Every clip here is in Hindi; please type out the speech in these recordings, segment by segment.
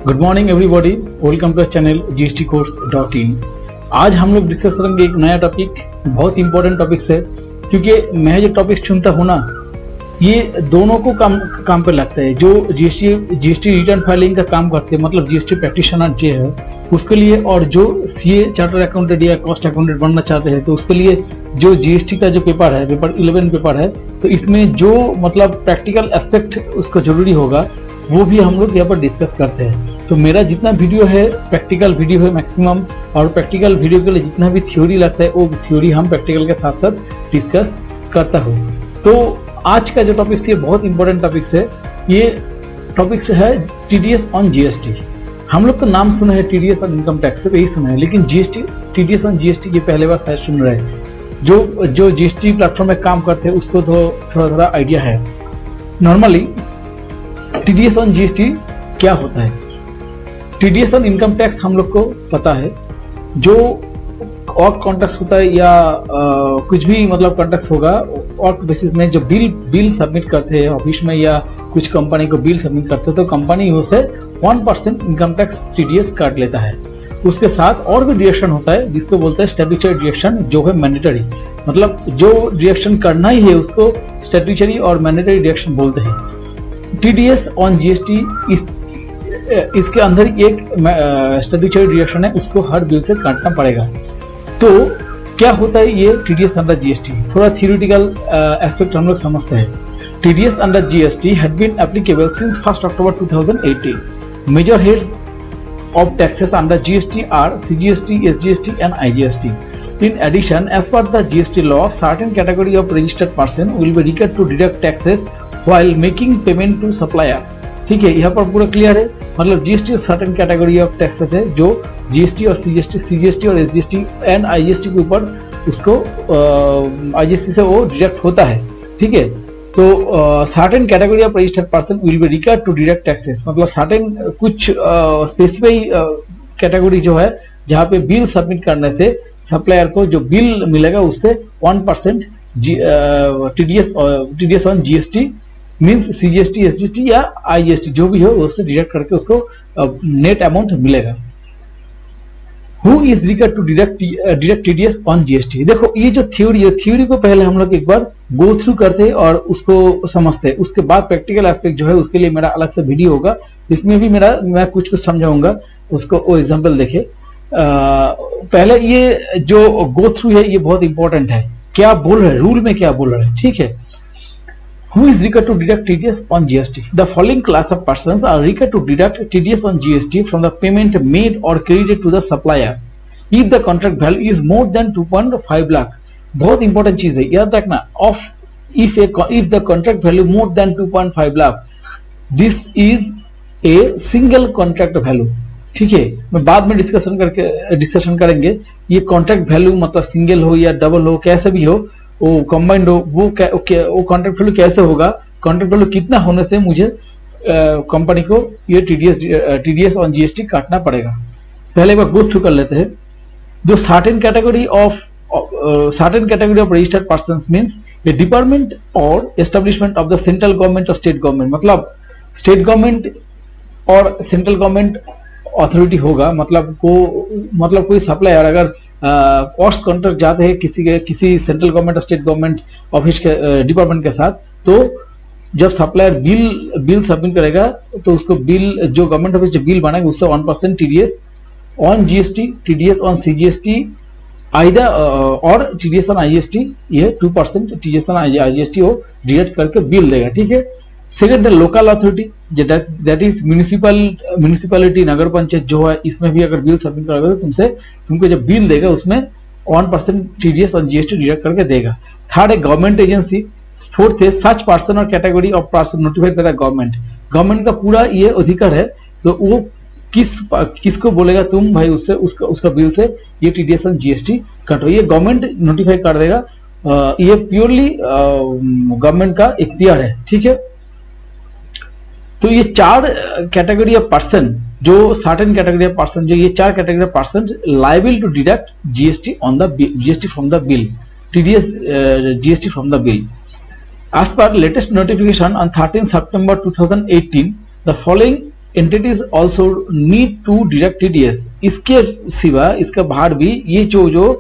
Good morning everybody, welcome to channel gstcourse.in। आज हम लोग डिस्कस करेंगे एक नया टॉपिक, बहुत इंपॉर्टेंट टॉपिक है क्योंकि मैं जो टॉपिक चुनता हूँ ना, ये दोनों को काम पे लगता है। जो जीएसटी रिटर्न फाइलिंग का काम करते हैं, मतलब जीएसटी प्रैक्टिशनर जो है उसके लिए, और जो सीए चार्टर्ड अकाउंटेंट या कॉस्ट अकाउंटेंट बनना चाहते हैं तो उसके लिए जो जीएसटी का जो पेपर है, पेपर 11 पेपर है, तो इसमें जो मतलब प्रैक्टिकल एस्पेक्ट उसका जरूरी होगा वो भी हम लोग यहाँ पर डिस्कस करते हैं। तो मेरा जितना वीडियो है प्रैक्टिकल वीडियो है मैक्सिमम, और प्रैक्टिकल वीडियो के लिए जितना भी थ्योरी लगता है वो थ्योरी हम प्रैक्टिकल के साथ साथ डिस्कस करता हूँ। तो आज का जो टॉपिक है बहुत इंपॉर्टेंट टॉपिक है। ये टॉपिक है टीडीएस ऑन जीएसटी। हम लोग तो नाम सुना है टीडीएस ऑन इनकम टैक्स, यही सुना है, लेकिन जीएसटी, टीडीएस ऑन जीएसटी ये पहले बार शायद सुन रहे हैं। जो जीएसटी प्लेटफॉर्म में काम करते हैं उसको तो थोड़ा आइडिया है। नॉर्मली टीडीएस ऑन जीएसटी क्या होता है? टीडीएस ऑन इनकम टैक्स हम लोग को पता है, जो और कॉन्ट्रैक्ट होता है या कुछ भी मतलब कॉन्ट्रैक्ट होगा और बेसिस में जो बिल सबमिट करते हैं ऑफिस में या कुछ कंपनी को बिल सबमिट करते हैं तो कंपनी उसे 1% इनकम टैक्स टीडीएस काट लेता है। उसके साथ और भी डिडक्शन होता है जिसको बोलते हैं स्टैट्यूटरी डिडक्शन, जो है मैंडेटरी, मतलब जो डिडक्शन करना ही है उसको स्टैट्यूटरी और मैंडेटरी डिडक्शन बोलते हैं। टीडीएस ऑन जीएसटी इसके अंदर एक स्टैट्यूटरी डिडक्शन है, उसको हर बिल से काटना पड़ेगा। तो क्या होता है ये टीडीएस अंडर जीएसटी? थोड़ा थियोरेटिकल एस्पेक्ट हम लोग समझते हैं। TDS under GST had been applicable since 1 October 2018। Major heads of taxes under GST are CGST, SGST and IGST. In addition, as per the GST law, certain category of registered person will be required to deduct taxes while making payment to supplier। ठीक है, यहाँ पर पूरा क्लियर है। मतलब जीएसटी और सर्टेन कैटेगरी ऑफ टैक्सेस है जो जीएसटी और सीजीएसटी और एसजीएसटी एंड आईजीएसटी के ऊपर उसको आईजीएसटी से वो डिडक्ट होता है। ठीक है, तो certain category of registered person will be required to deduct taxes, मतलब सर्टेन कुछ स्पेसिफिक कैटेगरी जो है जहाँ पे बिल सबमिट करने से सप्लायर को जो बिल मिलेगा उससे 1% TDS on GST means CGST, SGST या आईजीएसटी जो भी हो उससे डिडक्ट करके उसको नेट अमाउंट मिलेगा। Who is required to deduct TDS on GST? देखो ये जो थ्योरी है, थ्योरी को पहले हम लोग एक बार गो थ्रू करते हैं और उसको समझते हैं। उसके बाद प्रैक्टिकल एस्पेक्ट जो है उसके लिए मेरा अलग से वीडियो होगा, इसमें भी मैं कुछ समझाऊंगा, उसको वो एग्जाम्पल देखे। पहले ये जो गो थ्रू है ये बहुत इंपॉर्टेंट है। क्या बोल रहे हैं रूल में, क्या बोल रहे हैं? ठीक है, Who is required to deduct TDS on GST? The following class of persons are required to deduct TDS on GST from the payment made or credited to the supplier if the contract value is more than 2.5 lakh। बहुत इंपॉर्टेंट चीज है, याद रखना। if the contract value more than 2.5 lakh, this is a single contract value। ठीक है, मैं बाद में डिस्कशन करेंगे ये कॉन्ट्रैक्ट वैल्यू मतलब सिंगल हो या डबल हो, कैसे भी हो, वो कंबाइंड हो, वो कॉन्ट्रैक्ट वैल्यू कैसे होगा, कॉन्ट्रैक्ट वैल्यू कितना होने से मुझे कंपनी को ये टीडीएस ऑन जीएसटी काटना पड़ेगा। पहले एक बार गो थ्रू कर लेते हैं। जो certain category of registered persons means a department or establishment of the central government और स्टेट गवर्नमेंट, मतलब स्टेट गवर्नमेंट और सेंट्रल गवर्नमेंट अथॉरिटी होगा। मतलब कोई सप्लायर अगर कॉस्ट कॉन्ट्रैक्ट जाते हैं किसी सेंट्रल गवर्नमेंट और स्टेट गवर्नमेंट ऑफिस के डिपार्टमेंट के साथ, तो जब सप्लायर बिल सबमिट करेगा तो उसको बिल जो गवर्नमेंट ऑफिस जो बिल बनाएगा उससे 1% TDS on GST, TDS on CGST either or TDS on IGST, ये 2% टीडीएस ऑन आईजीएसटी वो डिडक्ट करके बिल देगा। ठीक है। सेकेंड है local authority, that is municipality, nagar panchayat जो है, इसमें भी अगर बिल सबमिट करोगे तो तुमको जब बिल देगा उसमें 1% टीडीएस और जीएसटी डिडक्ट करके देगा। थर्ड है गवर्नमेंट एजेंसी। फोर्थ है सच पर्सन और category of person notified by the government. Government का पूरा ये अधिकार है, तो वो किसको बोलेगा तुम भाई उससे उसका बिल से ये टीडीएस और जीएसटी कटो, ये गवर्नमेंट नोटिफाई कर देगा। ये प्योरली गवर्नमेंट का इख्तियार है। ठीक है, तो ये चार कैटेगरी ऑफ पर्सन, जो सर्टेन कैटेगरी ऑफ पर्सन, जो ये चार category of person liable to deduct GST from the bill, TDS GST from the bill. As per latest notification on 13 September 2018, the following entities also need to deduct TDS. इसके सिवा इसका बाहर भी ये जो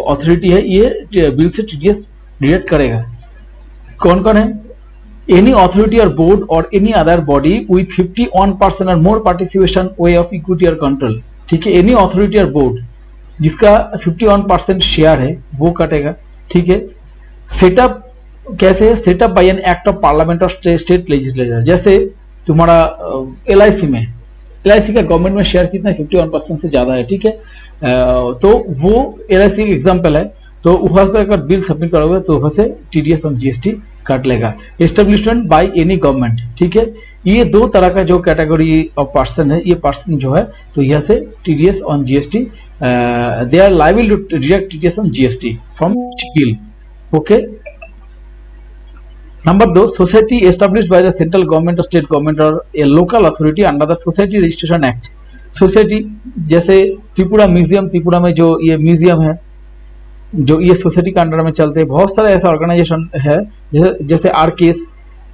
अथॉरिटी है ये बिल से टीडीएस डिडक्ट करेगा। कौन कौन है? एनी अथॉरिटी और बोर्ड और एनी अदर बॉडी विथ 51% और more participation way of equity और कंट्रोल। ठीक है, एनी अथॉरिटी और बोर्ड जिसका 51% शेयर है वो कटेगा। ठीक है, सेटअप कैसे है? Setup by an act of parliament और स्टेट लेजिस्लेचर। जैसे तुम्हारा एलआईसी में, एलआईसी का गवर्नमेंट में शेयर कितना है? 51% से ज्यादा है। ठीक है, तो वो एलआईसी एक एग्जाम्पल है। तो वहां पर अगर बिल सबमिट करोगे तो वहां से टीडीएस और जीएसटी काट लेगा। Establishment by any government. ठीक है, ये दो तरह का जो कैटेगरी ऑफ पर्सन है, ये पर्सन जो है तो यह से TDS on GST they are liable to deduct TDS on GST from bill. Okay, number 2, society established by the central government और स्टेट गवर्नमेंट और a local authority under the society registration act. Society जैसे त्रिपुरा म्यूजियम, त्रिपुरा में जो ये म्यूजियम है जो ये सोसाइटी के अंडर में चलते हैं। बहुत सारे ऐसा ऑर्गेनाइजेशन है जैसे आरकेएस,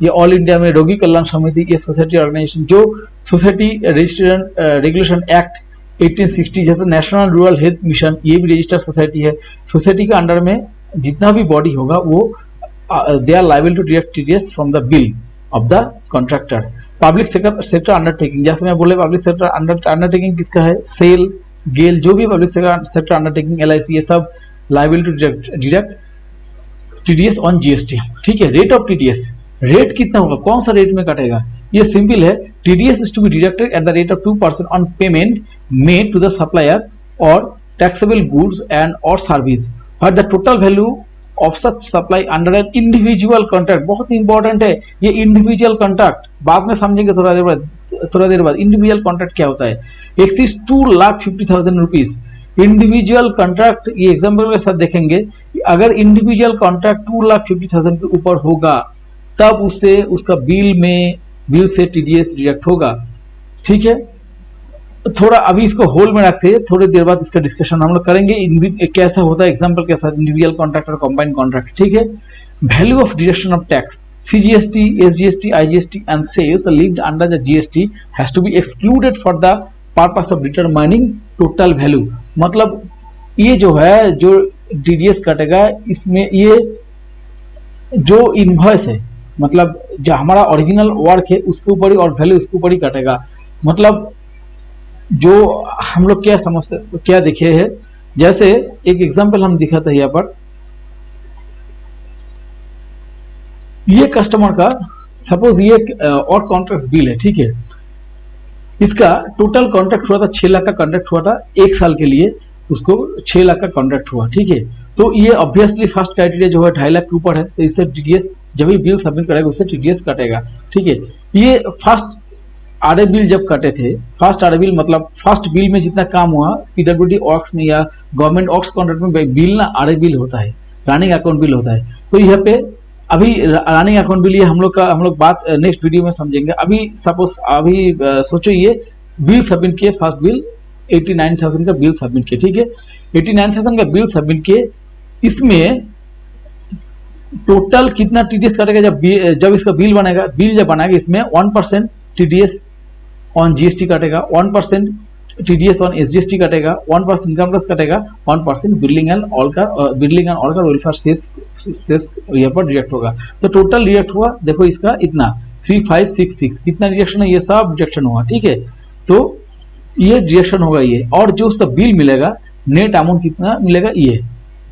ये ऑल इंडिया में रोगी कल्याण समिति, ये सोसाइटी ऑर्गेनाइजेशन जो सोसाइटी रजिस्ट्रेशन रेगुलेशन एक्ट 1860 जैसे नेशनल रूरल हेल्थ मिशन, ये भी रजिस्टर्ड सोसाइटी है। सोसाइटी के अंडर में जितना भी बॉडी होगा वो they are liable to deduct TDS from the bill of the contractor. Public sector undertaking, जैसे मैं बोले पब्लिक सेक्टर अंडरटेकिंग किसका है? सेल, गेल, जो भी पब्लिक सेक्टर अंडरटेकिंग, एलआईसी, ये सब liable to deduct TDS on GST. ठीक है, रेट ऑफ टीडीएस, रेट कितना होगा? कौन सा रेट में कटेगा? ये सिंपल है, TDS is to be deducted at the rate of 2% on payment made to the supplier और टैक्सेबल गुड्स एंड और सर्विस और the total value of such supply under an individual contract. बहुत इंपॉर्टेंट है ये इंडिविजुअल कॉन्ट्रैक्ट, बाद में समझेंगे थोड़ा देर बाद। इंडिविजुअल कॉन्ट्रैक्ट क्या होता है? Axis 2,50,000 rupees. इंडिविजुअल कॉन्ट्रैक्ट, ये एग्जाम्पल के साथ देखेंगे, अगर इंडिविजुअल कॉन्ट्रैक्ट 2,50,000 के ऊपर होगा तब उससे उसका बिल से टीडीएस डिडक्ट होगा। ठीक है, थोड़ा अभी इसको होल्ड में रखते हैं, थोड़ी देर बाद इसका डिस्कशन हम लोग करेंगे कैसा होता है एग्जाम्पल के साथ इंडिविजुअल कॉन्ट्रैक्ट और कंबाइंड कॉन्ट्रैक्ट। ठीक है, value of deduction of tax, CGST, SGST, IGST and sales levied under the GST has to be excluded for the purpose of determining total value. मतलब ये जो है जो टीडीएस कटेगा इसमें ये जो इनवॉइस है, मतलब जो हमारा ओरिजिनल वर्क है उसके ऊपर ही और वैल्यू उसके ऊपर ही कटेगा। मतलब जो हम लोग क्या समझते क्या देखे हैं, जैसे एक एग्जांपल हम दिखा था यहाँ पर, ये कस्टमर का सपोज ये और कॉन्ट्रैक्ट बिल है। ठीक है, इसका टोटल कॉन्ट्रैक्ट हुआ था 6 लाख का कॉन्ट्रैक्ट हुआ था, 1 साल के लिए उसको 6 लाख का कॉन्ट्रैक्ट हुआ। ठीक है, तो ये ऑब्वियसली फर्स्ट क्राइटेरिया जो है 2.5 लाख के ऊपर है, तो इससे टीडीएस जब भी बिल सबमिट करेगा उससे टीडीएस कटेगा। ठीक है, ये फर्स्ट आरए बिल जब कटे थे, फर्स्ट आरए बिल मतलब फर्स्ट बिल में जितना काम हुआ पीडब्ल्यूडी ऑक्स में या गवर्नमेंट ऑक्स कॉन्ट्रैक्ट में बिल ना आरए बिल होता है, रनिंग अकाउंट बिल होता है। तो यहाँ पे अभी रनिंग अकाउंट बिल ये हम लोग बात नेक्स्ट वीडियो में समझेंगे। अभी सपोज अभी सोचो ये बिल सबमिट किए, फर्स्ट बिल 89,000 का बिल सबमिट किए। ठीक है, 89,000 का बिल सबमिट किए, इसमें टोटल कितना टीडीएस कटेगा? जब इसका बिल बनेगा, बिल जब बनाएगा इसमें 1% टीडीएस ऑन जीएसटी कटेगा, 1% टीडीएस ऑन एसजीएसटी कटेगा, 1% इनकम टैक्स कटेगा, 1% बिल्डिंग एंड ऑल का वेलफेयर सेस यहाँ पर डिडक्ट होगा। तो टोटल डिडक्ट हुआ देखो इसका इतना 3566, कितना डिडक्शन है? ये सब डिडक्शन हुआ। ठीक है, तो ये डिडक्शन होगा ये, और जो उसका बिल मिलेगा नेट अमाउंट कितना मिलेगा ये।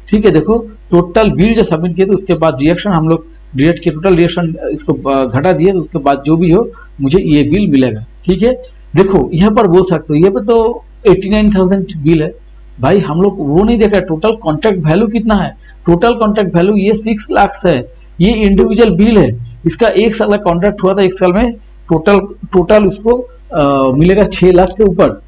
ठीक है, देखो टोटल बिल जो सबमिट किया तो उसके बाद डिडक्शन हम लोग डिडक्ट किया, टोटल डिडक्शन इसको घटा दिए तो उसके बाद जो भी हो मुझे ये बिल मिलेगा। ठीक है, देखो यहाँ पर बोल सकते हो, ये पे तो 89,000 बिल है भाई, हम लोग वो नहीं देखा टोटल कॉन्ट्रैक्ट वैल्यू कितना है। टोटल कॉन्ट्रैक्ट वैल्यू ये 6 लाख है, ये इंडिविजुअल बिल है, इसका 1 साल का कॉन्ट्रैक्ट हुआ था, 1 साल में टोटल उसको मिलेगा 6 लाख के ऊपर,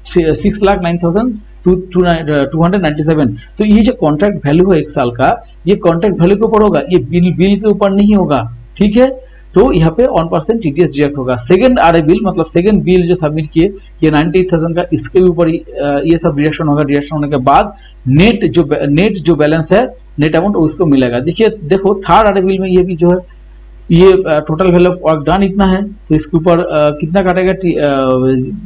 6,09,297। तो ये जो कॉन्ट्रैक्ट वैल्यू है 1 साल का, ये कॉन्ट्रैक्ट वैल्यू के ऊपर होगा, ये बिल के ऊपर नहीं होगा। ठीक है, तो यहाँ पे 1% टीडीएस डिडक्ट होगा। सेकंड आरए बिल मतलब सेकंड बिल जो सबमिट किए ये 98,000 का, इसके ऊपर ये सब डिडक्शन होगा। डिडक्शन होने के बाद नेट जो बैलेंस है, नेट अमाउंट उसको मिलेगा। देखिए देखो थर्ड आरए बिल में ये भी जो है ये total value of work done इतना है, तो इसके ऊपर कितना काटेगा,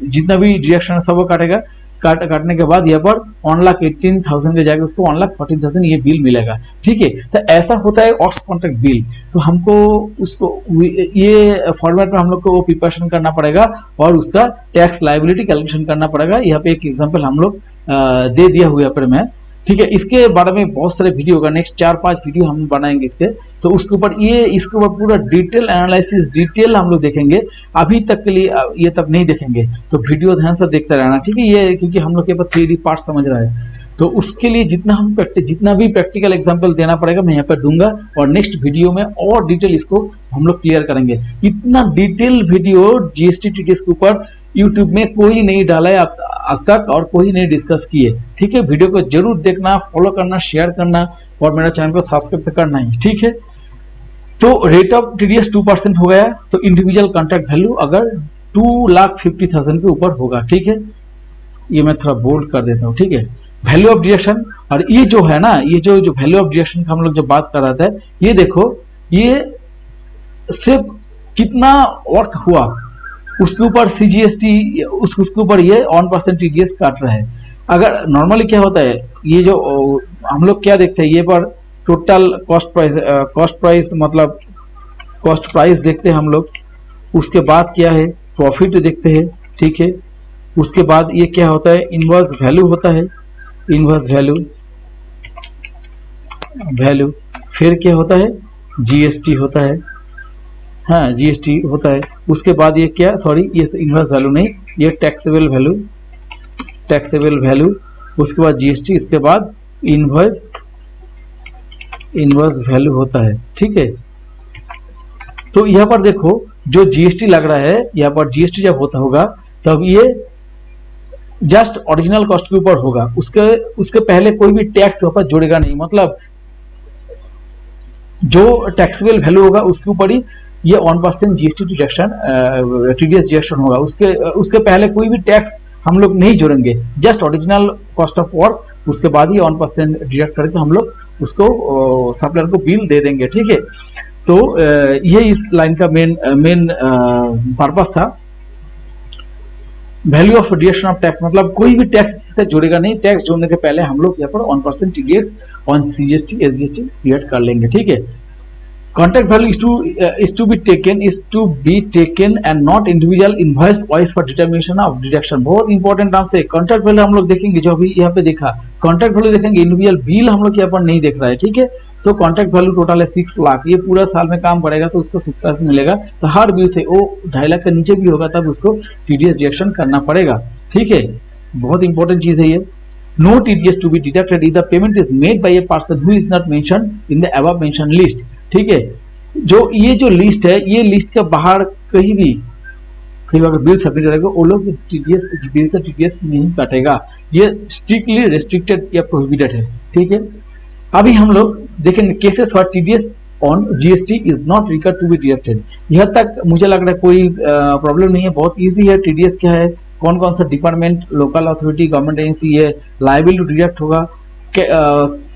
जितना भी डिडक्शन है सब वो काटेगा। काटने के बाद यहाँ पर 1,18,000 के जाएगा, उसको 1,14,000 ये बिल मिलेगा। ठीक है, तो ऐसा होता है ऑक्स कॉन्ट्रैक्ट बिल। तो हमको उसको ये फॉर्मेट में हम लोग को वो प्रिपरेशन करना पड़ेगा और उसका टैक्स लायबिलिटी कैलकुलेशन करना पड़ेगा। यहाँ पे एक एग्जांपल हम लोग दे दिया हुआ पर मैं। ठीक है, इसके बारे में बहुत सारे वीडियो होगा, नेक्स्ट 4-5 वीडियो हम बनाएंगे इसके, तो उसके ऊपर इसके ऊपर पूरा डिटेल एनालिसिस डिटेल हम लोग देखेंगे। अभी तक के लिए ये तक नहीं देखेंगे, तो वीडियो ध्यान से देखते रहना। ठीक है, ये क्योंकि हम लोग के पास 3D पार्ट समझ रहा है, तो उसके लिए जितना भी प्रैक्टिकल एग्जांपल देना पड़ेगा मैं यहाँ पर दूंगा, और नेक्स्ट वीडियो में और डिटेल इसको हम लोग क्लियर करेंगे। इतना डिटेल वीडियो जीएसटी टीडीएस के ऊपर यूट्यूब में कोई नहीं डाला है आज तक, और कोई नहीं डिस्कस किए। ठीक है, वीडियो को जरूर देखना, फॉलो करना, शेयर करना, और मेरा चैनल को सब्सक्राइब करना ही। ठीक है, तो रेट ऑफ टीडीएस 2% हो गया, तो इंडिविजुअल कॉन्ट्रैक्ट वैल्यू अगर 2,50,000 के ऊपर होगा। ठीक है, ये मैं थोड़ा बोल्ड कर देता हूँ। ठीक है, वैल्यू ऑफ डिडक्शन, और ये जो है ना, ये जो वैल्यू ऑफ डिडक्शन का हम लोग जब बात कर रहा था, ये देखो, ये सिर्फ कितना वर्क हुआ उसके ऊपर सीजीएसटी, उसके ऊपर ये 1% टीडीएस काट रहा है। अगर नॉर्मली क्या होता है, ये जो हम लोग क्या देखते हैं, ये पर टोटल कॉस्ट प्राइस मतलब कॉस्ट प्राइस देखते हैं हम लोग, उसके बाद क्या है प्रॉफिट देखते हैं। ठीक है, उसके बाद ये क्या होता है, इनवर्स वैल्यू होता है, इनवर्स वैल्यू, फिर क्या होता है, जीएसटी होता है। हाँ, जीएसटी होता है। उसके बाद ये क्या, सॉरी ये इनवर्स वैल्यू नहीं, ये टैक्सेबल वैल्यू, उसके बाद जीएसटी, इसके बाद इनवर्स वैल्यू होता है। ठीक है, तो यहाँ पर देखो जो जीएसटी लग रहा है, यहाँ पर जीएसटी जब होता होगा तब ये जस्ट ओरिजिनल कॉस्ट के ऊपर होगा, उसके पहले कोई भी टैक्स ऊपर जोड़ेगा नहीं, मतलब जो टैक्सेबल वैल्यू होगा उसके ऊपर ही ये 1% जीएसटी डिडक्शन टीडीएस डिडक्शन होगा। उसके पहले कोई भी टैक्स हम लोग नहीं जोड़ेंगे, just original cost of work, उसके बाद ही 1% डिडक्ट करके हम लोग उसको सप्लायर को बिल दे देंगे। ठीक है, तो ये इस लाइन का मेन पर्पस था। Value of deduction of tax मतलब कोई भी टैक्स से जोड़ेगा नहीं, टैक्स जोड़ने के पहले हम लोग यहाँ पर 1% TDS on CGST SGST deduct कर लेंगे। ठीक है, contract value is to be taken and not individual invoice wise for determination of deduction। बहुत इंपॉर्टेंट नाम से कॉन्ट्रैक्ट वैल्यू हम लोग देखेंगे, जो अभी यहाँ पे देखा कॉन्ट्रैक्ट वैल्यू देखेंगे, इंडिविजुअल बिल हम लोग यहाँ पर नहीं देख रहा है। ठीक है, तो कॉन्ट्रैक्ट वैल्यू टोटल है 6 लाख, ये पूरा साल में काम करेगा तो उसको 6 लाख मिलेगा, तो हर बिल से वो 2.5 लाख के नीचे भी होगा तब उसको टीडीएस डिडक्शन करना पड़ेगा। ठीक है, बहुत इंपॉर्टेंट चीज है ये। No TDS to be deducted if the payment is made by a person who is not mentioned in the above mentioned list. ठीक है, ये जो लिस्ट है, ये लिस्ट के बाहर कहीं भी अगर बिल सबमिट करेगा वो लोग टीडीएस बिल से टीडीएस नहीं काटेगा, ये स्ट्रिक्टली रेस्ट्रिक्टेड या प्रोहिबिटेड है। ठीक है, अभी हम लोग देखेंगे cases for TDS on GST is not required to be deducted. यहाँ तक मुझे लग रहा है कोई प्रॉब्लम नहीं है, बहुत इजी है। टीडीएस क्या है, कौन कौन सा department, local authority, government agency ये लायबल टू डिडक्ट होगा,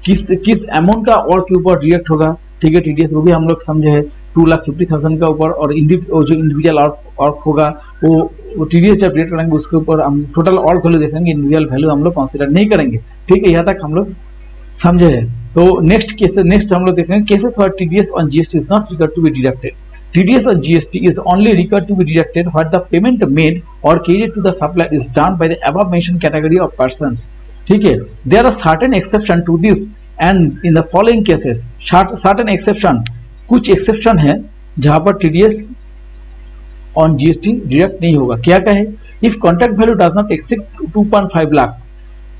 किस अमाउंट का और के ऊपर डिडक्ट होगा। ठीक है, टीडीएस वो भी हम लोग समझे है 2,50,000 का ऊपर, और जो इंडिविजुअल ऑर्क होगा वो टीडीएस जब डिडक्ट करेंगे उसके ऊपर हम टोटल ऑर्क वैल्यू देखेंगे, इंडिविजुअल वैल्यू हम लोग कंसीडर नहीं करेंगे। ठीक है, यहाँ तक हम लोग समझे है। तो नेक्स्ट हम लोग देखेंगे cases for TDS on GST is not required to be deducted. TDS on GST is only required to be deducted when the payment made or carried to the supplier is done by the above mentioned category of persons। ठीक है, there are certain exception to this and in the following cases certain exception, कुछ exception है जहां पर TDS on GST डिडक्ट नहीं होगा। क्या कहे, if contract value does not exceed 2.5 lakh,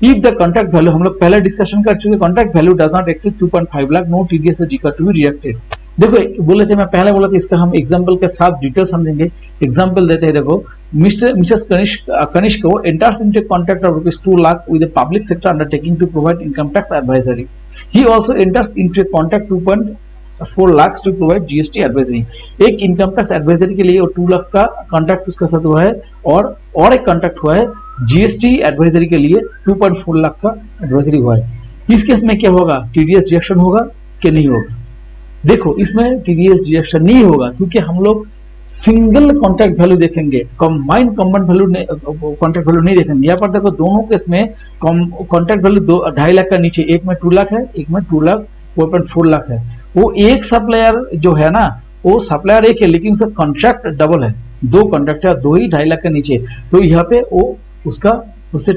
if the contract value, हम लोग पहले डिस्कशन कर चुके, contract value does not exceed 2.5 lakh, no TDS is required to be deducted। देखो बोले थे, मैं पहले बोला था, इसका हम एग्जाम्पल के साथ डिटेल समझेंगे। एग्जाम्पल देते हैं, देखो मिसेस कनिष्क को enters into contract of ₹2 lakh with public sector undertaking to provide income tax advisory. He also enters into contract 2.4 lakh to provide GST advisory. एक इनकम टैक्स एडवाइजरी के लिए और 2 लाख का कॉन्ट्रैक्ट उसका साथ हुआ है, और एक कॉन्ट्रैक्ट हुआ है जीएसटी एडवाइजरी के लिए 2.4 लाख का एडवाइजरी हुआ है। इस केस में क्या होगा, टीडीएस डिडक्शन होगा कि नहीं होगा। देखो इसमें टीडीएस डिडक्शन नहीं होगा क्योंकि हम लोग सिंगल कॉन्ट्रैक्ट वैल्यू देखेंगे, combined combined value contract value नहीं देखेंगे। यहाँ पर देखो दोनों केस में कॉन्ट्रैक्ट वैल्यू 2.5 लाख का नीचे, एक में 2 लाख है, एक में 4 लाख है। वो एक सप्लायर जो है ना, वो सप्लायर एक है लेकिन उसका कॉन्ट्रैक्ट डबल है, 2 कॉन्ट्रैक्ट है, 2 ही 2.5 लाख के नीचे, तो यहाँ पे वो उससे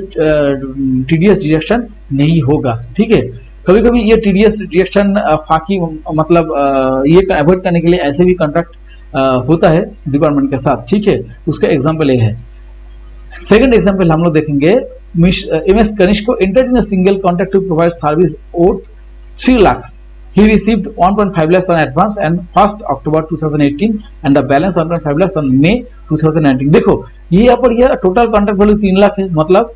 टीडीएस डिडक्शन नहीं होगा। ठीक है, कभी कभी ये टीडीएस डिडक्शन फाकी मतलब ये अवॉइड करने के लिए ऐसे भी कॉन्ट्रैक्ट होता है डिपार्टमेंट के साथ। ठीक है, उसका एग्जांपल ये है। सेकंड एग्जांपल हम लोग देखेंगे, MS कनिष्को entered in a single contract to provide service worth 3 lakhs. He received 1.5 lakhs on advance and 1st October 2018 and the balance 1.5 lakhs on May 2019। देखो ये यहाँ पर यह टोटल कॉन्ट्रैक्ट वैल्यू 3 लाख है, मतलब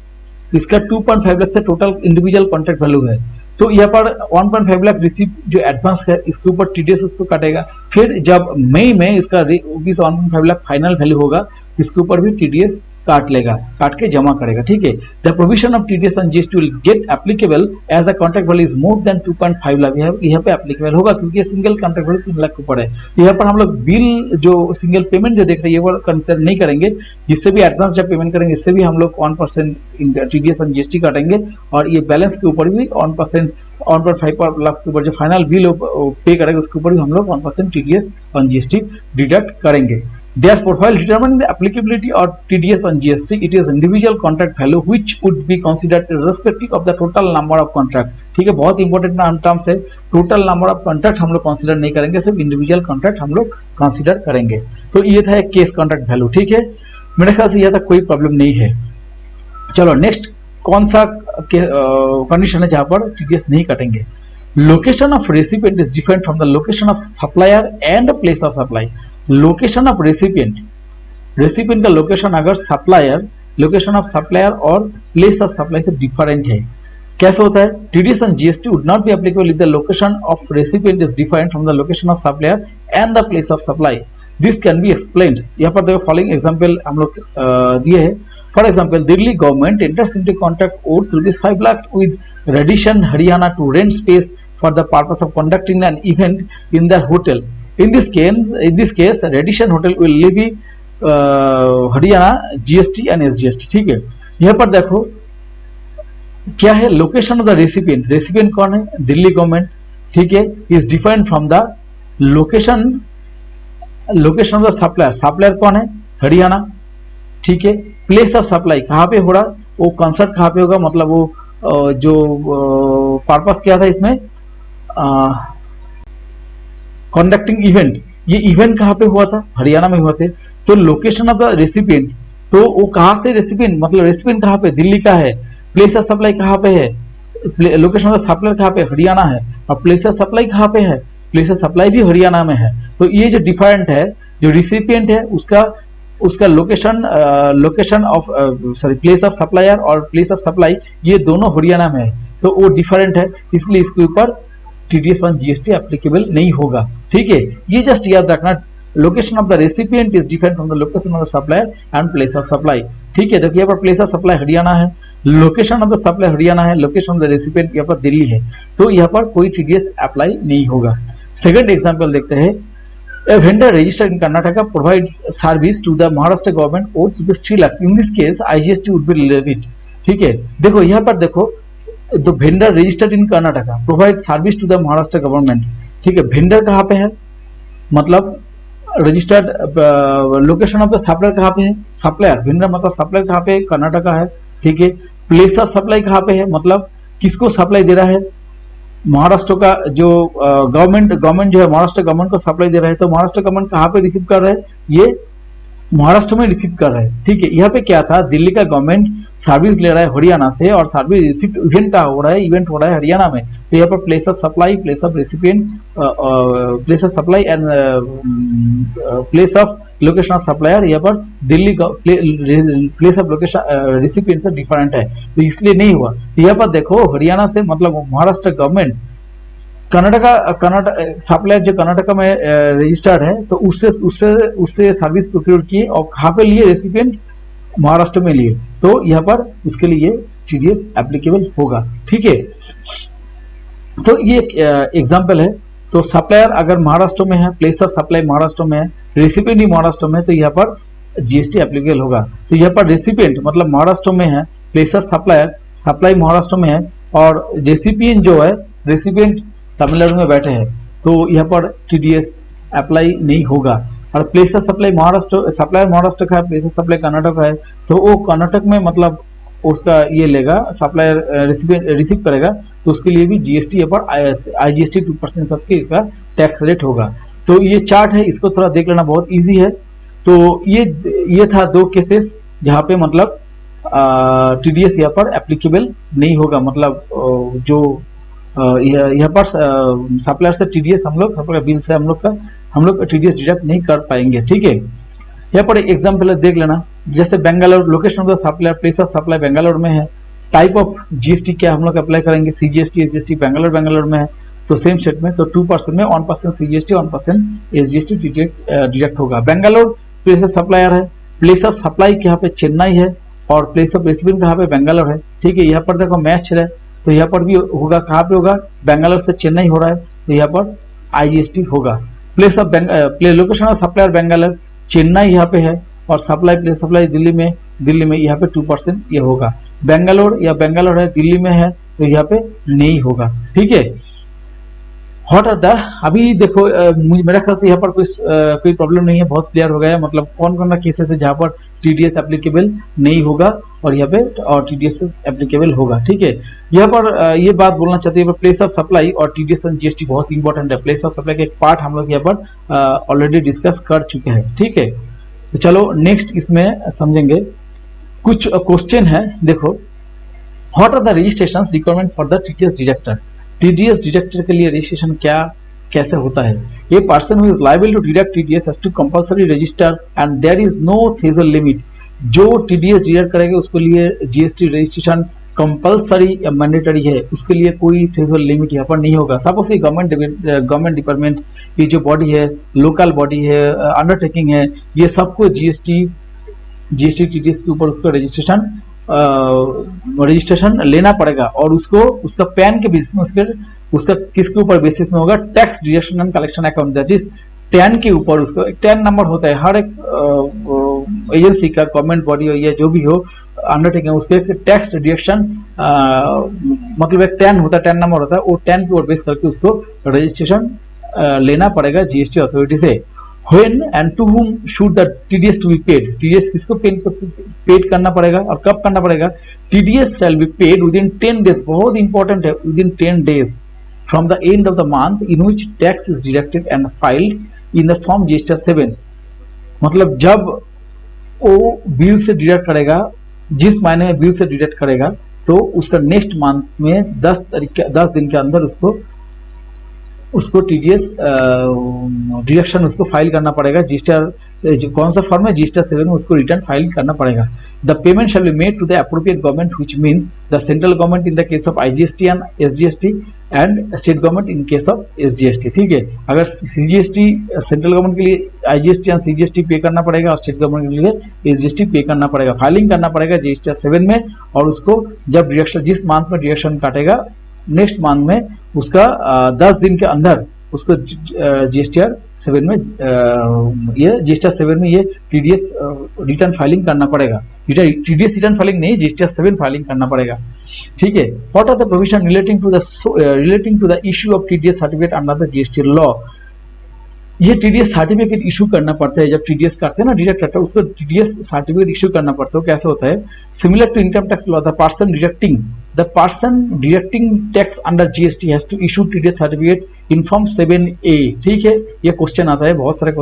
इसका 2.5 लाख से टोटल इंडिविजुअल कॉन्ट्रैक्ट वैल्यू है। तो यहाँ पर 1.5 लाख रिसीव जो एडवांस है इसके ऊपर टीडीएस उसको काटेगा। फिर जब मई में इसका 1.5 लाख फाइनल वैल्यू होगा, इसके ऊपर भी टीडीएस काट लेगा, काट के जमा करेगा। ठीक है, the provision of TDS and GST will get applicable as a contract value is more than 2.5 lakh. यहाँ पे एप्लीकेबल होगा क्योंकि सिंगल कॉन्ट्रैक्ट वैल्यू 3 लाख के ऊपर है। यहाँ पर हम लोग बिल जो सिंगल पेमेंट जो देख रहे हैं वो कंसिडर नहीं करेंगे, जिससे भी एडवांस जब पेमेंट करेंगे इससे भी हम लोग 1% टीडीएस एंड जीएसटी काटेंगे, और ये बैलेंस के ऊपर भी 1.5 लाख के ऊपर जो फाइनल बिल पे करेंगे उसके ऊपर भी हम लोग 1% टीडीएस और जीएसटी डिडक्ट करेंगे। Therefore, while determining the applicability of TDS and GST, it is individual contract value which would be considered irrespective of the total number of contract। ठीक है, बहुत इंपॉर्टेंट टर्म्स है। टोटल नंबर ऑफ कॉन्ट्रैक्ट हम लोग कंसीडर नहीं करेंगे, सिर्फ इंडिविजुअल कॉन्ट्रैक्ट हम लोग कंसीडर करेंगे। तो ये था एक केस कॉन्ट्रैक्ट वैल्यू। ठीक है, मेरे ख्याल से यह तक कोई प्रॉब्लम नहीं है। चलो नेक्स्ट कौन सा कंडीशन है जहां पर टीडीएस नहीं कटेंगे। Location of recipient is different from the location of supplier and place of supply. Location of recipient का लोकेशन अगर लोकेशन ऑफ सप्लायर और प्लेस ऑफ सप्लाई से डिफरेंट है। कैसे होता है? TDS and GST would not be applicable if the location of recipient is different from the location of supplier and the place of supply. This can be explained. यहाँ पर देखो फॉलोइंग एग्जांपल हम लोग दिए हैं। For example, Delhi government enters into contract worth 5 lakhs with Radisson Haryana to rent space for the purpose of conducting an event in their hotel. In this case, Radisson Hotel will levy Haryana GST and SGST. ठीक है, यहाँ पर देखो क्या है, लोकेशन ऑफ द रेसिपिएंट कौन है? दिल्ली गवर्नमेंट। ठीक है, is different from the location of the supplier कौन है? हरियाणा। ठीक है, प्लेस ऑफ सप्लाई कहाँ पे हो रहा, वो कंसर्ट कहाँ पे होगा, मतलब वो जो पर्पस क्या था इसमें, कंडक्टिंग इवेंट, ये इवेंट कहाँ पे हुआ था? हरियाणा में हुआ थे। तो लोकेशन ऑफ द रेसिपिएंट, तो वो कहाँ से रेसिपिएंट, मतलब रेसिपिएंट कहाँ पे? दिल्ली का है। प्लेस ऑफ सप्लाई कहाँ पे है? लोकेशन ऑफ द सप्लायर कहाँ पे? हरियाणा है। और प्लेस ऑफ सप्लाई कहाँ पे है? प्लेस ऑफ सप्लाई भी हरियाणा में है। तो ये जो डिफरेंट है, जो रेसिपिएंट है उसका location of place of supplier और प्लेस ऑफ सप्लाई ये दोनों हरियाणा में है, तो वो डिफरेंट है, इसलिए इसके ऊपर टीडीएस और जीएसटी एप्लीकेबल नहीं होगा। ठीक है, ये जस्ट याद रखना, location of the recipient is different from the location of the supplier and place of supply. ठीक है, देखिए यहाँ पर प्लेस ऑफ सप्लाई हरियाणा है, location of the supply Haryana है, लोकेशन ऑफ द रेसिपिएंट यहाँ पर दिल्ली है, तो यहाँ पर कोई टीडीएस अप्लाई नहीं होगा। सेकंड एग्जांपल देखते हैं। A vendor registered in Karnataka provides service to the Maharashtra government worth ₹3 lakhs. In this case, IGST would be levied. ठीक है, देखो यहाँ पर देखो, the vendor registered in Karnataka provides service to the Maharashtra government. ठीक है, vendor कहाँ पे है, मतलब registered location of the supplier कहाँ पे है? सप्लायर, vendor मतलब सप्लायर कहाँ पे? कर्नाटका है। ठीक है, प्लेस ऑफ सप्लाई कहाँ पे है, मतलब किसको सप्लाई दे रहा है? महाराष्ट्र का जो गवर्नमेंट जो है महाराष्ट्र गवर्नमेंट को सप्लाई दे रहा है, तो महाराष्ट्र गवर्नमेंट कहाँ पे रिसीव कर रहा है? ये महाराष्ट्र में रिसीव कर रहा है। ठीक है, यहाँ पे क्या था, दिल्ली का गवर्नमेंट सर्विस ले रहा है हरियाणा से, और सर्विस रिसीव इवेंट का हो रहा है, इवेंट हो रहा है हरियाणा में। तो यहाँ पर place of supply, place of recipient, place of supply and place of location of supplier यहाँ पर दिल्ली का प्लेस ऑफ लोकेशन रेसिपिएंट से डिफरेंट है, तो इसलिए नहीं हुआ। यहाँ पर देखो हरियाणा से मतलब महाराष्ट्र गवर्नमेंट कर्नाटक सप्लायर जो कर्नाटका में रजिस्टर्ड है, तो उससे सर्विस प्रोक्योर किए, और कहाँ पे लिए? रेसिपिएंट महाराष्ट्र में लिए, तो यहाँ पर इसके लिए टीडीएस एप्लीकेबल होगा। ठीक है, तो ये एक एग्जाम्पल है तो सप्लायर अगर महाराष्ट्र में है, प्लेस ऑफ सप्लाई महाराष्ट्र में है, रेसिपिएंट भी महाराष्ट्र में है, तो यहाँ पर जीएसटी एप्लीकेबल होगा। तो यहाँ पर रेसिपिएंट मतलब महाराष्ट्र में है, place of supplier supply Maharashtra में है, और रेसिपिएंट जो है रेसिपिएंट तमिलनाडु में बैठे हैं, तो यहाँ पर टीडीएस अप्लाई नहीं होगा। और place of supply Maharashtra, supplier Maharashtra का है, प्लेस ऑफ सप्लाई कर्नाटक का है, तो वो कर्नाटक में मतलब उसका ये लेगा, सप्लायर रिसीव करेगा, तो उसके लिए भी जीएसटी पर आईजीएसटी 2% सबके का टैक्स रेट होगा। तो ये चार्ट है, इसको थोड़ा देख लेना, बहुत इजी है। तो ये था 2 केसेस जहाँ पे मतलब टीडीएस यहाँ पर एप्लीकेबल नहीं होगा, मतलब जो यहाँ पर सप्लायर से टीडीएस हम लोग बिल से हम लोग टीडीएस डिडक्ट नहीं कर पाएंगे। ठीक है, यहाँ पर एक एग्जाम्पल देख लेना, जैसे Bangalore, location of the supplier, place of supply Bangalore में है, टाइप ऑफ जीएसटी क्या हम लोग अप्लाई करेंगे, सीजीएसटी एसजीएसटी बेंगलोर में है, तो सेम स्टेट में तो 2% में 1% सीजीएसटी 1% एसजीएसटी डिडक्ट होगा। बेंगलोर प्लेस ऑफ सप्लायर है, प्लेस ऑफ सप्लाई यहाँ पे चेन्नई है, और प्लेस ऑफ रेसिपिएंट कहाँ पे बेंगलोर है। ठीक है, यहाँ पर देखो मैच है, तो यहाँ पर भी होगा, कहाँ पे होगा, बेंगलोर से चेन्नई हो रहा है, तो यहाँ पर आईजीएसटी होगा। Place of location of supplier Bangalore, Chennai यहाँ पे है, और सप्लाई प्लेस सप्लाई दिल्ली में यहाँ पे 2% ये होगा। बेंगलोर है, दिल्ली में है, तो यहाँ पे नहीं होगा। ठीक है, हॉट आर द, अभी देखो मेरा ख्याल से यहाँ पर कोई प्रॉब्लम नहीं है, बहुत क्लियर हो गया है, मतलब कौन कौन सा केसेस है जहाँ पर टीडीएस एप्लीकेबल नहीं होगा और यहाँ पे और टीडीएस एप्लीकेबल होगा। ठीक है, यहाँ पर ये बात बोलना चाहते हैं, प्लेस ऑफ सप्लाई और टीडीएस एंड जीएसटी बहुत इंपॉर्टेंट है। प्लेस ऑफ सप्लाई का एक पार्ट हम लोग यहाँ पर ऑलरेडी डिस्कस कर चुके हैं। ठीक है, तो चलो नेक्स्ट इसमें समझेंगे। कुछ क्वेश्चन है, देखो, what are the registration requirement for the TDS deductor. TDS deductor के लिए रजिस्ट्रेशन कैसे होता है। A person who is liable to deduct TDS has to compulsory register and there is no threshold limit. जो टीडीएस डिडक्ट करेगा उसके लिए जीएसटी रजिस्ट्रेशन कंपल्सरी या मैंडेटरी है, उसके लिए कोई थ्रेशोल्ड लिमिट यहाँ पर नहीं होगा। सपोज ये गवर्नमेंट डिपार्टमेंट, ये जो बॉडी है, लोकल बॉडी है, अंडरटेकिंग है, ये सबको जीएसटी टीडीएस के ऊपर उसका रजिस्ट्रेशन लेना पड़ेगा, और उसको उसका पैन के बेसिस में उसका किसके ऊपर बेसिस में होगा, tax deduction and collection account, that is tan के ऊपर उसको एक टैन नंबर होता है। हर एक एजेंसी का, गवर्नमेंट बॉडी हो या जो भी हो अंडरटेकिंग, उसके टैक्स डिडक्शन मतलब एक टैन होता है, टैन नंबर होता है, वो टैन के ऊपर बेस करके उसको रजिस्ट्रेशन लेना पड़ेगा जीएसटी अथॉरिटी से। When and to whom should the TDS to be paid? TDS किसको पेड करना पड़ेगा और कब करना पड़ेगा? TDS shall be paid within 10 days, बहुत इंपॉर्टेंट है, within 10 days from the end of the month in which tax is deducted and filed in the form GST 7। मतलब जब वो बिल से डिडक्ट करेगा, जिस महीने में बिल से डिडक्ट करेगा, तो उसका नेक्स्ट मंथ में 10 दिन के अंदर उसको टीडीएस डिडक्शन उसको फाइल करना पड़ेगा। जीएसटी कौन सा फॉर्म है, जीएसटी 7 में उसको रिटर्न फाइल करना पड़ेगा। The payment shall be made to the appropriate government which means the central government in the case of IGST and SGST and state government in case of SGST. ठीक है, अगर सीजीएसटी सेंट्रल गवर्नमेंट के लिए आईजीएसटी एंड सीजीएसटी पे करना पड़ेगा, और स्टेट गवर्नमेंट के लिए एसजीएसटी पे करना पड़ेगा, फाइलिंग करना पड़ेगा जीएसटी 7 में, और उसको जब डिडक्शन जिस मंथ में डिडक्शन काटेगा, नेक्स्ट मंथ में उसका 10 दिन के अंदर उसको जीएसटीआर 7 में ये जीएसटी 7 में ये टीडीएस रिटर्न फाइलिंग करना पड़ेगा। टीडीएस रिटर्न फाइलिंग नहीं, जीएसटी 7 फाइलिंग करना पड़ेगा। ठीक है, what are the provision relating to the issue of TDS certificate under the GST law. ये टीडीएस सर्टिफिकेट इशू करना पड़ता है, जब टीडीएस करते हैं ना, डिडक्ट करता है, उसको टीडीएस सर्टिफिकेट इशू करना पड़ता है। कैसे होता है, similar to income tax law, the person deducting tax under GST has to issue TDS certificate in form 7A। ठीक है, ये क्वेश्चन आता है, बहुत सारे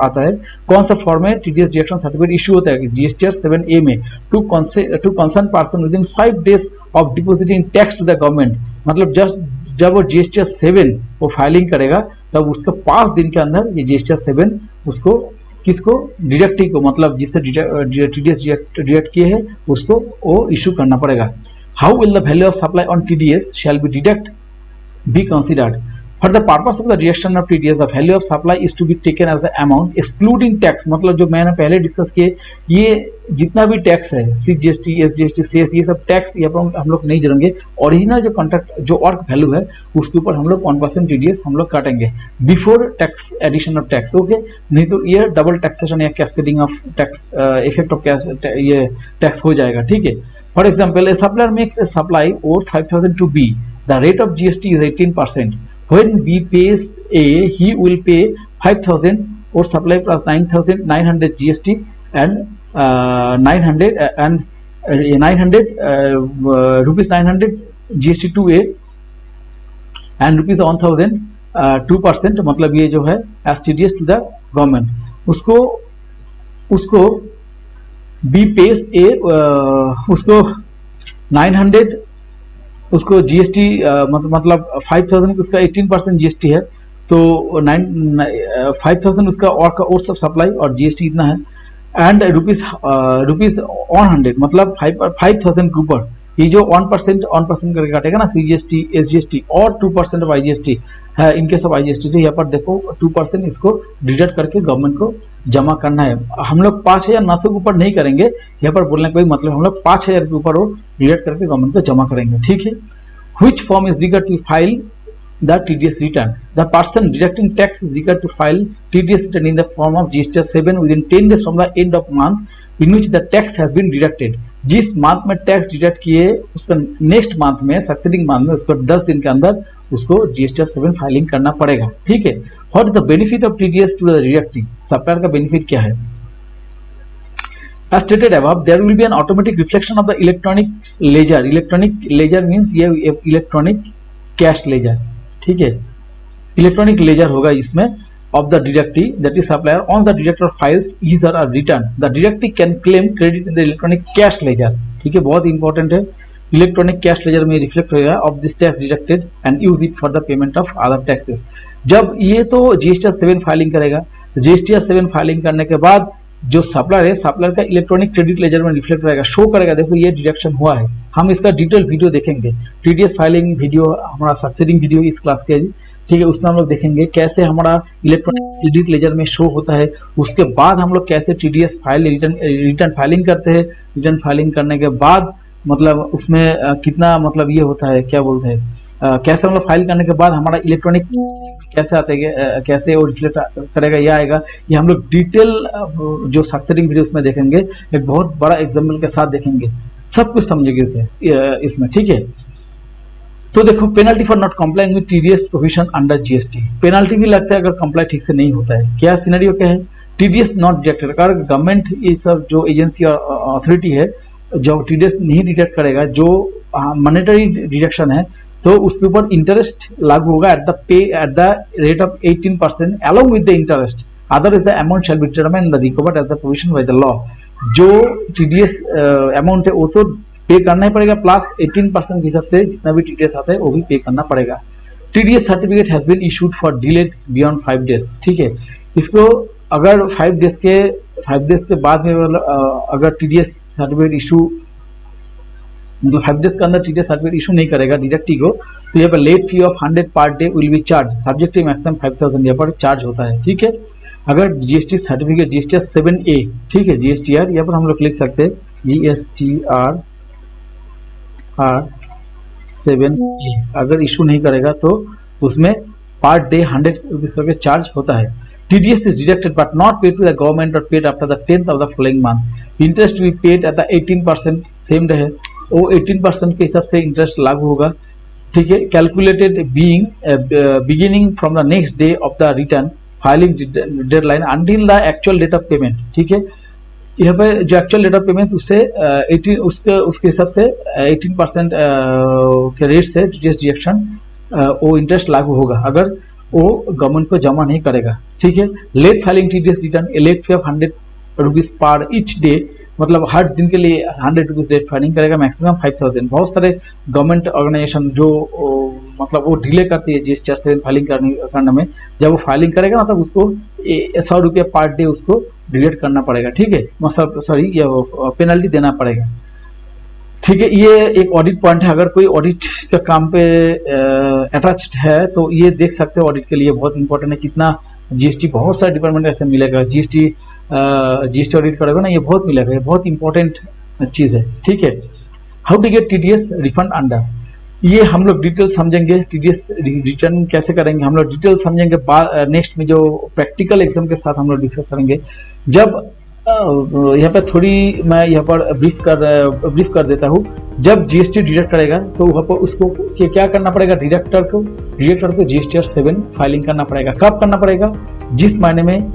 आता है, कौन सा फॉर्म में टीडीएस डिडक्शन सर्टिफिकेट इशू होता है, जीएसटीआर 7A में, to concern person within 5 days of depositing tax to the government. मतलब जब वो जीएसटीआर 7 वो फाइलिंग करेगा, तब उसका 5 दिन के अंदर ये जीएसटी 7 उसको किसको, डिडक्टिंग को, मतलब जिससे टीडीएस डिडक्ट किए हैं उसको वो इशू करना पड़ेगा। How will the value of supply on TDS shall be deduct be considered. For the purpose of the deduction of TDS the value of supply is to be taken as the amount excluding tax, मतलब जो मैंने पहले डिस्कस किए ये जितना भी टैक्स है सीजीएसटी, एसजीएसटी, सेस, ये सब टैक्स यहाँ पर हम लोग नहीं जोड़ेंगे। ओरिजिनल जो कॉन्ट्रैक्ट जो वर्क वैल्यू है उसके ऊपर हम लोग 1% टीडीएस हम लोग काटेंगे before tax addition of tax. Okay, नहीं तो ये डबल टैक्सेशन या cascading of tax effect of ये टैक्स हो जाएगा। ठीक है, for example a supplier makes a supply और 5000 to B, the rate of GST is 18%। When B pays A, he will pay 5,000 or supply plus 9,900 GST and 900 GST to A and rupees 1,000 2%, मतलब ये जो है as TDS to the government। उसको B pays A, उसको 900 उसको जीएसटी मतलब 5,000 उसका 18% जीएसटी है, तो 5,000 उसका और सब सप्लाई और जीएसटी इतना है एंड रुपीज 100 मतलब 5,000 के ऊपर ये जो 1% करके काटेगा ना सीजीएसटी, एसजीएसटी और 2% ऑफ आईजीएसटी है, इनके सब आईजीएसटी। तो यहाँ पर देखो 2% इसको डिडक्ट करके गवर्नमेंट को जमा करना है। हम लोग 5,900 के ऊपर नहीं करेंगे, यहाँ पर बोलने का कोई मतलब, हम लोग 5,000 के ऊपर वो डिडक्ट करके गवर्नमेंट को जमा करेंगे। ठीक है, which form is required to file the TDS return? The person deducting tax is required to file TDS return in the form of GST 7 within 10 days from the end of month in which the tax has been deducted। जिस मंथ में टैक्स डिडक्ट किए उसका नेक्स्ट मंथ में सक्सेडिंग मंथ में उसको 10 दिन के अंदर उसको GST 7 फाइलिंग करना पड़ेगा। ठीक है, what is the benefit of TDS to the deducting? Supplier का बेनिफिट क्या है? As stated above, there will be an automatic reflection of the electronic ledger। Electronic ledger means ये electronic cash ledger। ठीक है, electronic ledger होगा इसमें of the deductee, that is supplier, once the deductor files his or her return, the deductee can claim credit in the electronic cash ledger। ठीक है, बहुत इंपॉर्टेंट है, इलेक्ट्रॉनिक कैश लेजर में रिफ्लेक्ट होगा of this tax deducted and use it for the payment of other taxes. जब ये तो जीएसटी 7 फाइलिंग करेगा, जीएसटी 7 फाइलिंग करने के बाद जो सप्लायर है, सप्लायर का इलेक्ट्रॉनिक क्रेडिट लेजर में रिफ्लेक्ट रहेगा, शो करेगा देखो ये डिडक्शन हुआ है। हम इसका डिटेल वीडियो देखेंगे, टीडीएस फाइलिंग वीडियो हमारा सक्सेडिंग वीडियो इस क्लास के, ठीक है, उसमें हम लोग देखेंगे कैसे हमारा इलेक्ट्रॉनिक क्रेडिट लेजर में शो होता है। उसके बाद हम लोग कैसे टीडीएस फाइल रिटर्न फाइलिंग करते हैं। रिटर्न फाइलिंग करने के बाद मतलब उसमें कितना मतलब ये होता है, क्या बोलते हैं, कैसे हम लोग फाइल करने के बाद हमारा इलेक्ट्रॉनिक कैसे आते हैं, कैसे वो रिफ्लेक्ट करेगा, ये आएगा। ये हम लोग डिटेल जो सक्सेडिंग वीडियो उसमें देखेंगे, एक बहुत बड़ा एग्जाम्पल के साथ देखेंगे, सब कुछ समझेंगे इसमें। ठीक है, तो देखो penalty for not complying with TDS provision under GST, penalty भी लगता है अगर कंप्लाई ठीक से नहीं होता है। क्या सिनेरियो क्या है? टीडीएस नॉट डिडक्टेड, अगर गवर्नमेंट ये सब जो एजेंसी और अथॉरिटी है जो टीडीएस नहीं डिडक्ट करेगा, जो मॉनेटरी डिडक्शन है, तो उसके ऊपर इंटरेस्ट लागू होगा at the rate of 18% along with the interest, other is the amount shall be determined and recovered as the provision by the law. जो टीडीएस अमाउंट है वो तो पे करना ही पड़ेगा, प्लस 18% के हिसाब से जितना भी टीडीएस आता है वो भी पे करना पड़ेगा। TDS certificate has been issued for delayed beyond 5 days. ठीक है, इसको अगर 5 डेज के बाद में अगर टीडीएस सर्टिफिकेट इशू मतलब 5 डेज के अंदर टीडीएस सर्टिफिकेट इशू नहीं करेगा डिडक्टी को, तो यहाँ पर late fee of 100 per day will be charge subject to maximum 5000 यहाँ पर चार्ज होता है। ठीक है, अगर जीएसटी सर्टिफिकेट जीएसटीआर 7A, ठीक है, जीएसटीआर यहाँ पर हम लोग लिख सकते हैं जीएसटीआर 7A अगर इशू नहीं करेगा तो उसमें पर डे 100 रुपीज करके चार्ज होता है। TDS is deducted but not paid to the government or paid after the 10th of the following month। Interest will be paid at the 18% same रहे, वो 18% के हिसाब से इंटरेस्ट लागू होगा। ठीक है, calculated being beginning from the next day of the return filing deadline until the actual date of payment. ठीक है, यहाँ पर जो एक्चुअल डेट ऑफ पेमेंट उससे 18 उसके हिसाब से 18% के रेट से TDS डिडक्शन वो इंटरेस्ट लागू होगा अगर वो गवर्नमेंट को जमा नहीं करेगा। ठीक है, late filing TDS return a late fee of 100 rupees per each day, मतलब हर दिन के लिए 100 रुपीज लेट फाइलिंग करेगा, मैक्सिमम 5000। बहुत सारे गवर्नमेंट ऑर्गेनाइजेशन जो मतलब वो डिले करती है जीएसटी 7 फाइलिंग करने में, जब वो फाइलिंग करेगा ना तब उसको 100 रुपया पर डे उसको डिलीट करना पड़ेगा। ठीक है, मतलब सॉरी ये पेनल्टी देना पड़ेगा। ठीक है, ये एक ऑडिट पॉइंट है। अगर कोई ऑडिट का काम पे अटैच्ड है तो ये देख सकते हो, ऑडिट के लिए बहुत इंपॉर्टेंट है। कितना जीएसटी, बहुत सारे डिपार्टमेंट ऐसे मिलेगा, जीएसटी ऑडिट करेगा ना, ये बहुत मिलेगा, ये बहुत इंपॉर्टेंट चीज है। ठीक है, how to get TDS refund under, ये हम लोग डिटेल समझेंगे। टीडीएस रिटर्न कैसे करेंगे हम लोग डिटेल समझेंगे नेक्स्ट में, जो प्रैक्टिकल एग्जाम के साथ हम लोग डिस्कस करेंगे। जब यहाँ पे थोड़ी मैं यहाँ पर ब्रीफ कर देता हूँ। जब जीएसटी डिडक्ट करेगा तो वहाँ पर उसको क्या करना पड़ेगा, डिडक्टर को जीएसटी 7 फाइलिंग करना पड़ेगा। कब करना पड़ेगा, जिस महीने में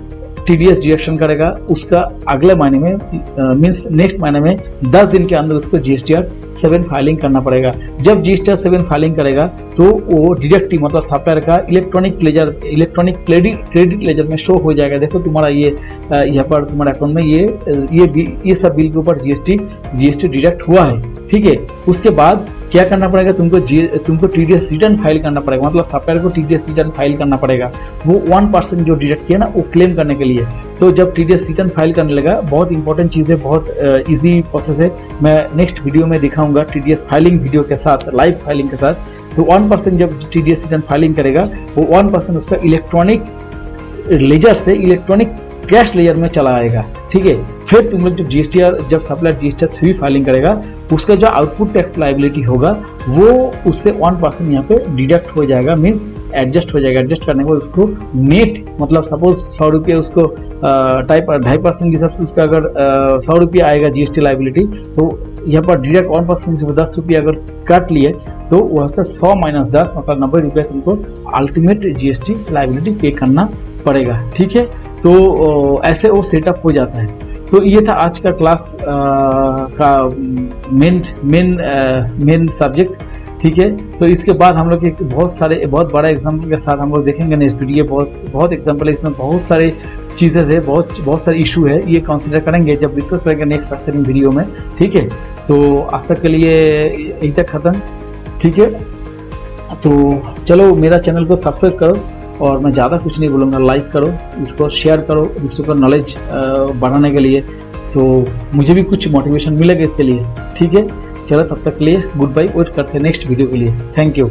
टीडीएस डिडक्शन करेगा उसका अगले महीने में मींस नेक्स्ट महीने में 10 दिन के अंदर उसको जीएसटीआर 7 फाइलिंग करना पड़ेगा। जब जीएसटीआर 7 फाइलिंग करेगा तो वो डिडक्टिव मतलब सप्लायर का इलेक्ट्रॉनिक क्रेडिट लेजर में शो हो जाएगा। देखो तुम्हारा ये यहाँ पर तुम्हारे अकाउंट में ये सब बिल के ऊपर जीएसटी डिडक्ट हुआ है। ठीक है, उसके बाद क्या करना पड़ेगा, तुमको टीडीएस रिटर्न फाइल करना पड़ेगा, मतलब सप्लायर को टीडीएस रिटर्न फाइल करना पड़ेगा। वो 1% जो डिडक्ट किया ना वो क्लेम करने के लिए। तो जब टीडीएस रिटर्न फाइल करने लगा, बहुत इंपॉर्टेंट चीज है, बहुत इजी प्रोसेस है। मैं नेक्स्ट वीडियो में दिखाऊंगा टीडीएस फाइलिंग वीडियो के साथ, लाइव फाइलिंग के साथ। तो 1% जब टीडीएस रिटर्न फाइलिंग करेगा वो 1% उसका इलेक्ट्रॉनिक लेजर से इलेक्ट्रॉनिक कैश लेजर में चला आएगा। ठीक है, फिर तुम लोग जब सप्लायर जीएसटीआर 3 फाइलिंग करेगा उसका जो आउटपुट टैक्स लायबिलिटी होगा वो उससे 1% यहाँ पे डिडक्ट हो जाएगा, मीन्स एडजस्ट हो जाएगा। एडजस्ट करने के बाद उसको नेट मतलब सपोज 100 रुपये उसको 2.5% के हिसाब से उसका अगर 100 रुपये आएगा जीएसटी लायबिलिटी, तो यहाँ पर डिडक्ट 1% से 10 रुपये अगर काट लिए तो वहाँ से 100 - 10 मतलब 90 रुपये तुमको अल्टीमेट जीएसटी लायबिलिटी पे करना पड़ेगा। ठीक है, तो ऐसे वो सेटअप हो जाता है। तो ये था आज का क्लास का मेन सब्जेक्ट। ठीक है, तो इसके बाद हम लोग बहुत बड़ा एग्जाम्पल के साथ हम लोग देखेंगे नेक्स्ट वीडियो। बहुत एग्जाम्पल है इसमें, बहुत सारे चीज़ें है, बहुत सारे इशू है, ये कंसिडर करेंगे जब डिस्कस करेंगे नेक्स्ट स्ट्रक्चरिंग वीडियो में। ठीक है, तो आज तक के लिए यही तक खत्म। ठीक है, तो चलो मेरा चैनल को सब्सक्राइब करो और मैं ज़्यादा कुछ नहीं बोलूँगा, लाइक करो, इसको शेयर करो दूसरों को नॉलेज बढ़ाने के लिए, तो मुझे भी कुछ मोटिवेशन मिलेगा इसके लिए। ठीक है, चलो तब तक के लिए गुड बाय, वेट करते हैं नेक्स्ट वीडियो के लिए। Thank you.